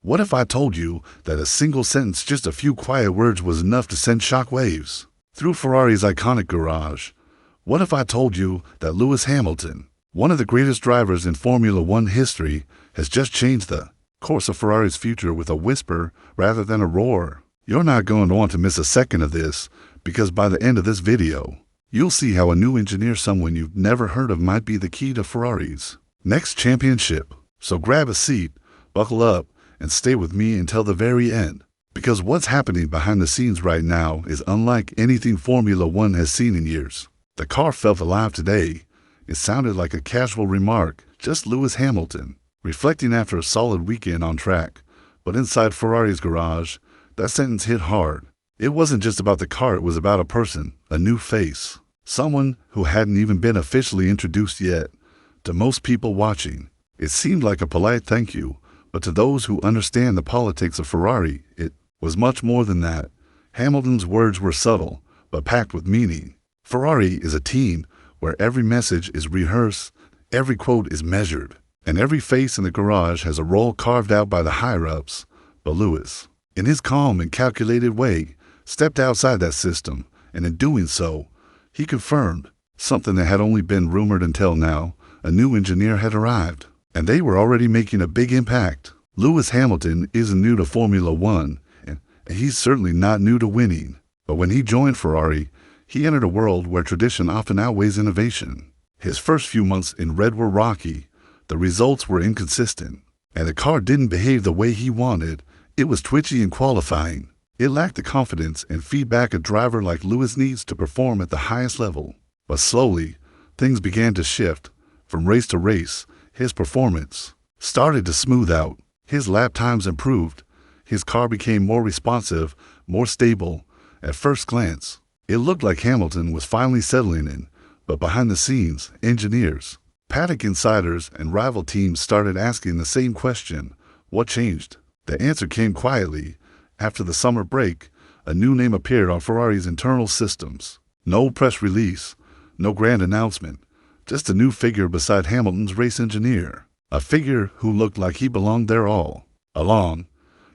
What if I told you that a single sentence, just a few quiet words, was enough to send shockwaves through Ferrari's iconic garage? What if I told you that Lewis Hamilton, one of the greatest drivers in Formula One history, has just changed the course of Ferrari's future with a whisper rather than a roar? You're not going to want to miss a second of this, because by the end of this video, you'll see how a new engineer, someone you've never heard of, might be the key to Ferrari's next championship. So grab a seat, buckle up, and stay with me until the very end, because what's happening behind the scenes right now is unlike anything Formula One has seen in years. The car felt alive today. It sounded like a casual remark, just Lewis Hamilton, reflecting after a solid weekend on track. But inside Ferrari's garage, that sentence hit hard. It wasn't just about the car, it was about a person, a new face, someone who hadn't even been officially introduced yet. To most people watching, it seemed like a polite thank you, but to those who understand the politics of Ferrari, it was much more than that. Hamilton's words were subtle, but packed with meaning. Ferrari is a team where every message is rehearsed, every quote is measured, and every face in the garage has a role carved out by the higher-ups. But Lewis, in his calm and calculated way, stepped outside that system, and in doing so, he confirmed something that had only been rumored until now. A new engineer had arrived, and they were already making a big impact. Lewis Hamilton isn't new to Formula One, and he's certainly not new to winning. But when he joined Ferrari, he entered a world where tradition often outweighs innovation. His first few months in Red were rocky, the results were inconsistent, and the car didn't behave the way he wanted. It was twitchy in qualifying. It lacked the confidence and feedback a driver like Lewis needs to perform at the highest level. But slowly, things began to shift. From race to race, his performance started to smooth out. His lap times improved. His car became more responsive, more stable. At first glance, it looked like Hamilton was finally settling in, but behind the scenes, engineers, paddock insiders, and rival teams started asking the same question: what changed? The answer came quietly. After the summer break, a new name appeared on Ferrari's internal systems. No press release, no grand announcement, just a new figure beside Hamilton's race engineer. A figure who looked like he belonged there all along.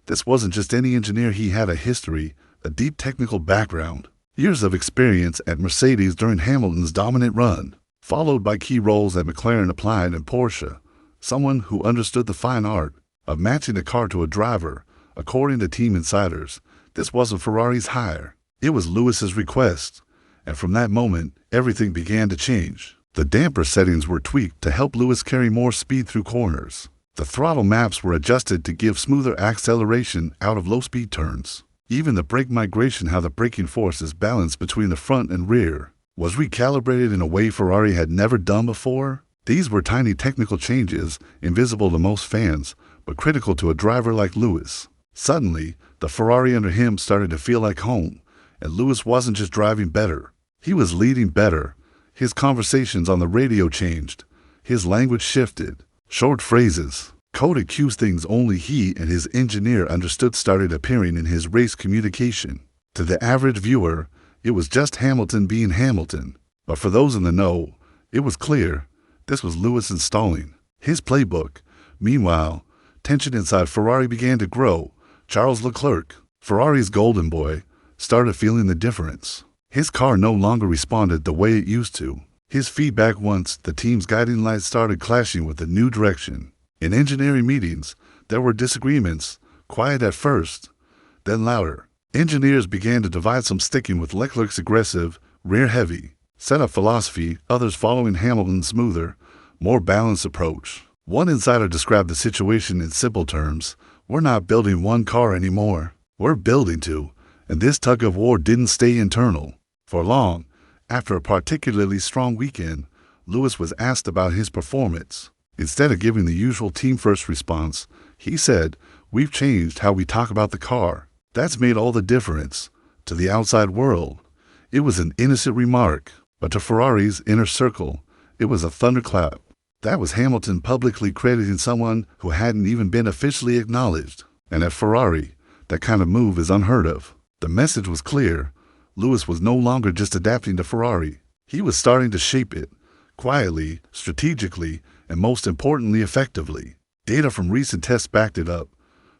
This wasn't just any engineer. He had a history, a deep technical background, years of experience at Mercedes during Hamilton's dominant run, followed by key roles at McLaren, Applied, and Porsche. Someone who understood the fine art of matching a car to a driver. According to team insiders, this wasn't Ferrari's hire. It was Lewis's request. And from that moment, everything began to change. The damper settings were tweaked to help Lewis carry more speed through corners. The throttle maps were adjusted to give smoother acceleration out of low-speed turns. Even the brake migration, how the braking force is balanced between the front and rear, was recalibrated in a way Ferrari had never done before. These were tiny technical changes, invisible to most fans, but critical to a driver like Lewis. Suddenly, the Ferrari under him started to feel like home, and Lewis wasn't just driving better. He was leading better. His conversations on the radio changed. His language shifted. Short phrases, coded cues, things only he and his engineer understood started appearing in his race communication. To the average viewer, it was just Hamilton being Hamilton. But for those in the know, it was clear this was Lewis installing his playbook. Meanwhile, tension inside Ferrari began to grow. Charles Leclerc, Ferrari's golden boy, started feeling the difference. His car no longer responded the way it used to. His feedback, once the team's guiding lights, started clashing with the new direction. In engineering meetings, there were disagreements, quiet at first, then louder. Engineers began to divide, some sticking with Leclerc's aggressive, rear-heavy setup philosophy, others following Hamilton's smoother, more balanced approach. One insider described the situation in simple terms: we're not building one car anymore, we're building two. And this tug-of-war didn't stay internal. For long, after a particularly strong weekend, Lewis was asked about his performance. Instead of giving the usual team-first response, he said, "We've changed how we talk about the car. That's made all the difference." To the outside world, it was an innocent remark, but to Ferrari's inner circle, it was a thunderclap. That was Hamilton publicly crediting someone who hadn't even been officially acknowledged. And at Ferrari, that kind of move is unheard of. The message was clear. Lewis was no longer just adapting to Ferrari. He was starting to shape it, quietly, strategically, and most importantly, effectively. Data from recent tests backed it up.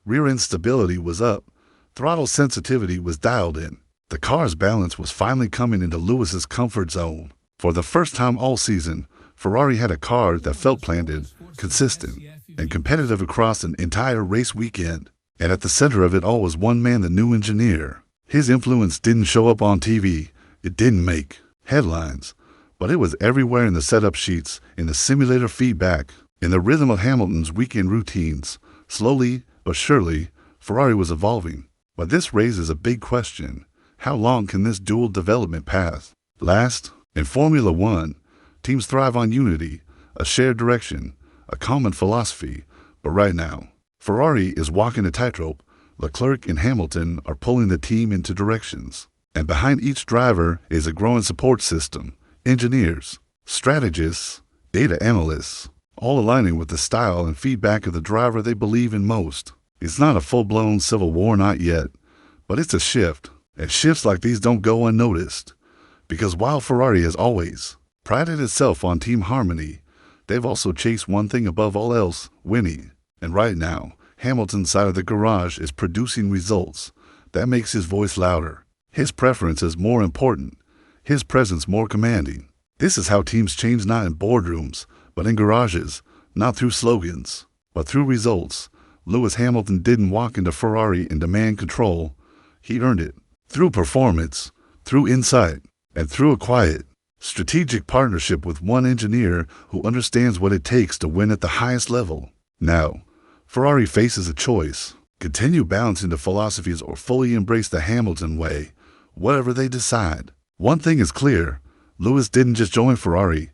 rear-end stability was up, throttle sensitivity was dialed in. The car's balance was finally coming into Lewis's comfort zone. For the first time all season, Ferrari had a car that felt planted, consistent, and competitive across an entire race weekend. And at the center of it all was one man, the new engineer. His influence didn't show up on TV, it didn't make headlines, but it was everywhere in the setup sheets, in the simulator feedback, in the rhythm of Hamilton's weekend routines. Slowly but surely, Ferrari was evolving. But this raises a big question. How long can this dual development path last? In Formula One, teams thrive on unity, a shared direction, a common philosophy. But right now, Ferrari is walking a tightrope. Leclerc and Hamilton are pulling the team into directions. And behind each driver is a growing support system. Engineers, strategists, data analysts, all aligning with the style and feedback of the driver they believe in most. It's not a full-blown civil war, not yet, but it's a shift. And shifts like these don't go unnoticed. Because while Ferrari has always prided itself on team harmony, they've also chased one thing above all else, winning. And right now, Hamilton's side of the garage is producing results. That makes his voice louder. His preference is more important. His presence more commanding. This is how teams change, not in boardrooms, but in garages, not through slogans, but through results. Lewis Hamilton didn't walk into Ferrari and demand control. He earned it. Through performance, through insight, and through a quiet, strategic partnership with one engineer who understands what it takes to win at the highest level. Now, Ferrari faces a choice. Continue balancing the philosophies or fully embrace the Hamilton way, whatever they decide. One thing is clear, Lewis didn't just join Ferrari.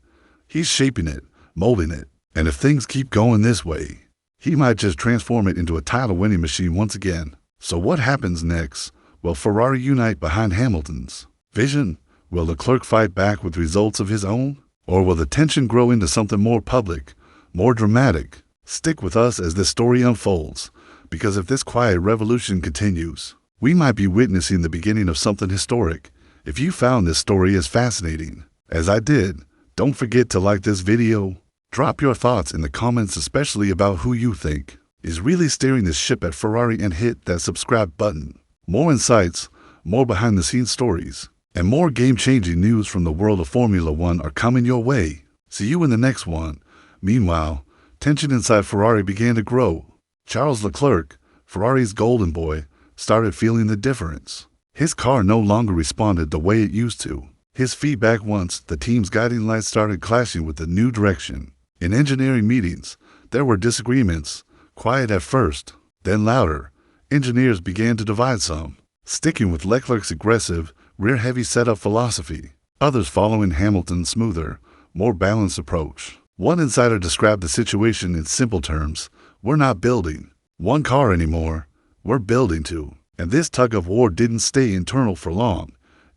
He's shaping it, molding it, and if things keep going this way, he might just transform it into a title-winning machine once again. So what happens next? Will Ferrari unite behind Hamilton's vision? Will Leclerc fight back with results of his own? Or will the tension grow into something more public, more dramatic? Stick with us as this story unfolds, because if this quiet revolution continues, we might be witnessing the beginning of something historic. If you found this story as fascinating as I did, don't forget to like this video. Drop your thoughts in the comments, especially about who you think is really steering this ship at Ferrari, and hit that subscribe button. More insights, more behind-the-scenes stories, and more game-changing news from the world of Formula One are coming your way. See you in the next one. Meanwhile, tension inside Ferrari began to grow. Charles Leclerc, Ferrari's golden boy, started feeling the difference. His car no longer responded the way it used to. His feedback once the team's guiding lights started clashing with the new direction. In engineering meetings, there were disagreements, quiet at first, then louder. Engineers began to divide, some sticking with Leclerc's aggressive, rear-heavy setup philosophy, others following Hamilton's smoother, more balanced approach. One insider described the situation in simple terms: we're not building one car anymore, we're building two. And this tug-of-war didn't stay internal for long.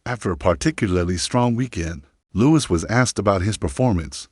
After a particularly strong weekend, Lewis was asked about his performance.